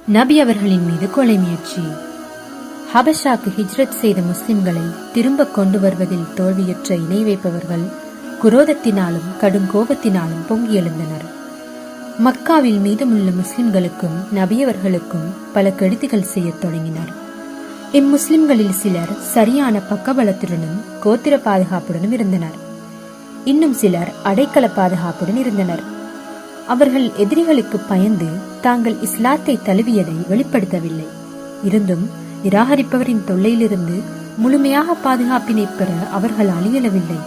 நபி அவர்களின் மீது கொலை முயற்சி. ஹபஷாக்கு ஹிஜ்ரத் செய்த முஸ்லிம்களை திரும்ப கொண்டு வருவதில் தோல்வியுற்ற இணை வைப்பவர்கள் குரோதத்தினாலும் கடுங்கோபத்தினாலும் பொங்கி எழுந்தனர். மக்காவில் மீதமுள்ள முஸ்லிம்களுக்கும் நபியவர்களுக்கும் பல கெடுதிகள் செய்ய தொடங்கினர். இம்முஸ்லிம்களில் சிலர் சரியான பக்கபலத்துடனும் கோத்திர பாதுகாப்புடனும் இருந்தனர். இன்னும் சிலர் அடைக்கல பாதுகாப்புடன் இருந்தனர். அவர்கள் எதிரிகளுக்கு பயந்து தாங்கள் இஸ்லாத்தை தழுவியதை வெளிப்படுத்தவில்லை. இருந்தும் நிராகரிப்பவரின் தொல்லையிலிருந்து முழுமையாக பாதுகாப்பினை பெற அவர்களால் இயலவில்லை.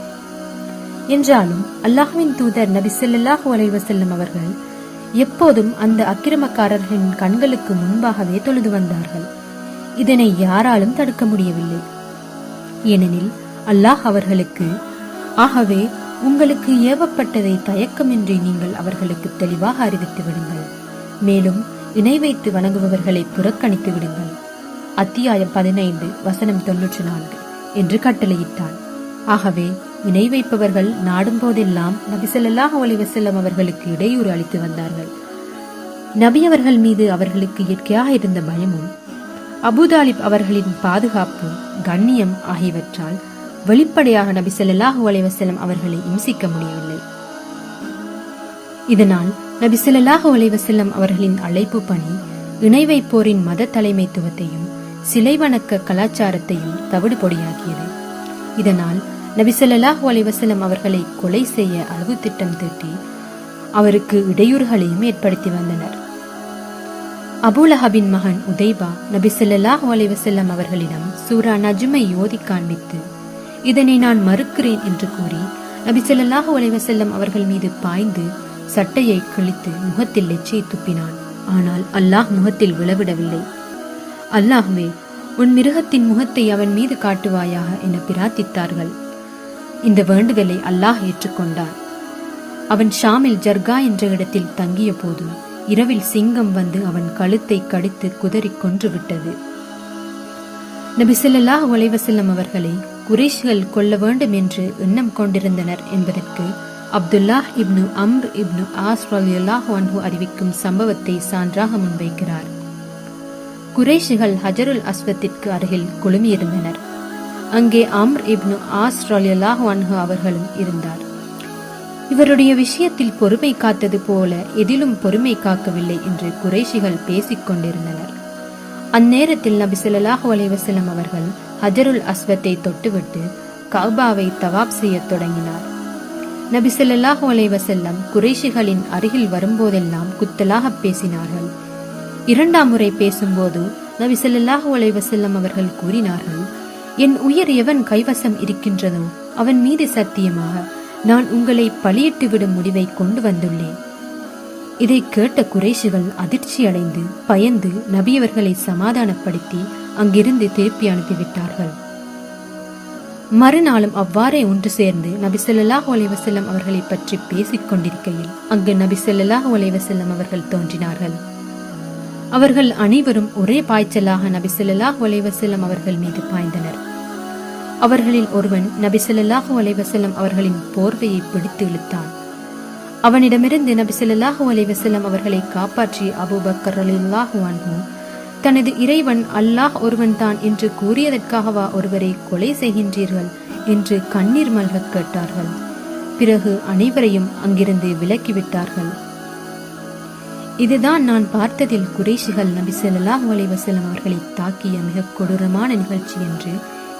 என்றாலும் அல்லாஹ்வின் தூதர் நபி ஸல்லல்லாஹு அலைஹி வஸல்லம் அவர்கள் எப்போதும் அந்த அக்கிரமக்காரர்களின் கண்களுக்கு முன்பாகவே தொழுது வந்தார்கள். இதனை யாராலும் தடுக்க முடியவில்லை. ஏனெனில் அல்லாஹ் அவர்களுக்கு, ஆகவே உங்களுக்கு ஏவப்பட்டதை தயக்கமின்றி நீங்கள் அவர்களுக்கு தெளிவாக அறிவித்து விடுங்கள், மேலும் இணை வைத்து வணங்குபவர்களை புறக்கணித்து விடுங்கள். அத்தியாயம் 15 வசனம் 94 என்று கட்டளையிட்டான். ஆகவே இணை வைப்பவர்கள் நாடும் போதெல்லாம் நபி ஸல்லல்லாஹு அலைஹி வஸல்லம் அவர்களுக்கு இடையூறு அளித்து வந்தார்கள். நபி அவர்கள் மீது அவர்களுக்கு இயற்கையாக இருந்த பயமும் அபூதாலிப் அவர்களின் பாதுகாப்பு கண்ணியம் ஆகியவற்றால் வெளிப்படையாக நபி ஸல்லல்லாஹு அலைஹி வஸல்லம் அவர்களை இம்சிக்க முடியவில்லை. இதனால் நபி ஸல்லல்லாஹு அலைஹி வஸல்லம் அவர்களின் அழைப்பு பணி இணை வைப்போரின் மத தலைமைத்துவத்தையும் சிலை வணக்க கலாச்சாரத்தையும் தவிடு பொடியாக்கியது. இதனால் நபி ஸல்லல்லாஹு அலைஹி வஸல்லம் அவர்களை கொலை செய்ய அளவு திட்டம் தீட்டி அவருக்கு இடையூறுகளையும் ஏற்படுத்தி வந்தனர். அபூலஹபின் மகன் உதைபா நபி ஸல்லல்லாஹு அலைஹி வஸல்லம் அவர்களிடம் சூரா நஜ்மை ஓதி காண்பித்து, இதனை நான் மறுக்கிறேன் என்று கூறி நபி ஸல்லல்லாஹு அலைஹி வஸல்லம் அவர்கள் மீது பாய்ந்து சட்டையை கிழித்து முகத்தில் எச்சியை துப்பினான். ஆனால் அல்லாஹ் முகத்தில் விழவிடவில்லை. அல்லாஹ்வே, உன் மிருகத்தின் முகத்தை அவன் மீது காட்டுவாயாக என பிரார்த்தித்தார்கள். இந்த வேண்டுதலை அல்லாஹ் ஏற்றுக்கொண்டார். அவன் ஷாமில் ஜர்கா என்ற இடத்தில் தங்கிய போது இரவில் சிங்கம் வந்து அவன் கழுத்தை கடித்து குதறி கொன்று விட்டது. நபி ஸல்லல்லாஹு அலைஹி வஸல்லம் அவர்களை குறைஷிகள் கொல்ல வேண்டும் என்று எண்ணம் கொண்டிருந்தனர் என்பதற்கு அப்துல்லாஹ் இப்னு அம்ர் இப்னு ஆஸ் ரலியல்லாஹு அன்ஹு அறிவிக்கும் சம்பவத்தை சான்றாக முன்வைக்கிறார். குறைஷிகள் ஹஜருல் அஸ்வத்திற்கு அருகில் குழுமியிருந்தனர். அங்கே அம்ர் இப்னு ஆஸ் ரலியல்லாஹு அன்ஹு அவர்களும் இருந்தார். இவருடைய விஷயத்தில் பொறுமை காத்தது போல எதிலும் பொறுமை காக்கவில்லை என்று குறைஷிகள் பேசிக் கொண்டிருந்தனர். அந்நேரத்தில் நபி ஸல்லல்லாஹு அலைஹி வஸல்லம் அவர்கள் ஹஜருல் அஸ்வத்தை தொட்டுவிட்டு கஅபாவை தவாப் செய்ய தொடங்கினார். நபி ஸல்லல்லாஹு அலைஹி வஸல்லம் குறைஷிகளின் அருகில் வரும்போதெல்லாம் குத்தலாக பேசினார்கள். இரண்டாம் முறை பேசும்போது நபி ஸல்லல்லாஹு அலைஹி வஸல்லம் அவர்கள் கூறினார்கள், என் உயிர் எவன் கைவசம் இருக்கின்றதோ அவன் மீது சத்தியமாக நான் உங்களை பலியிட்டு விடும் முடிவை கொண்டு வந்துள்ளேன். இதை கேட்ட குறைஷிகள் அதிர்ச்சி அடைந்து பயந்து நபியவர்களை சமாதானப்படுத்தி அங்கிருந்து திருப்பி அனுப்பிவிட்டார்கள். மறுநாளும் அவ்வாறே ஒன்று சேர்ந்து நபி ஸல்லல்லாஹு அலைஹி வஸல்லம் அவர்களை பற்றி பேசிக் கொண்டிருக்கையில் அங்கு நபி ஸல்லல்லாஹு அலைஹி வஸல்லம் அவர்கள் தோன்றினார்கள். அவர்கள் அனைவரும் ஒரே பாய்ச்சலாக நபி ஸல்லல்லாஹு அலைஹி வஸல்லம் அவர்கள் மீது பாய்ந்தனர். அவர்களில் ஒருவன் நபி ஸல்லல்லாஹு அலைஹி வஸல்லம் அவர்களின் போர்வையை பிடித்து இழுத்தான். அவனிடமிருந்து நபி ஸல்லல்லாஹு அலைஹி வஸல்லம் அவர்களை காப்பாற்றிய அபூபக்கர் ரலியல்லாஹு அன்ஹு, தனது இறைவன் அல்லாஹ் ஒருவன் தான் என்று கூறியதற்காகவா ஒருவரை கொலை செய்கின்றீர்கள் என்று கண்ணீர் மல்க கேட்டார்கள். பிறகு அனைவரையும் அங்கிருந்து விலக்கிவிட்டார்கள். இதுதான் நான் பார்த்ததில் குறைஷிகள் நபி ஸல்லல்லாஹு அலைஹி வஸல்லம் அவர்களை தாக்கிய மிக கொடூரமான நிகழ்ச்சி என்று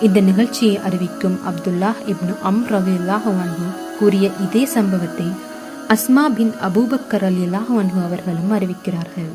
இந்த நிகழ்ச்சியை அறிவிக்கும் அப்துல்லாஹ் இப்னு அம்ர் ரலியல்லாஹு அன்ஹு கூறிய இதே சம்பவத்தை அஸ்மா பின் அபூபக்கர் ரலியல்லாஹு அன்ஹு அவர்களும் அறிவிக்கிறார்கள்.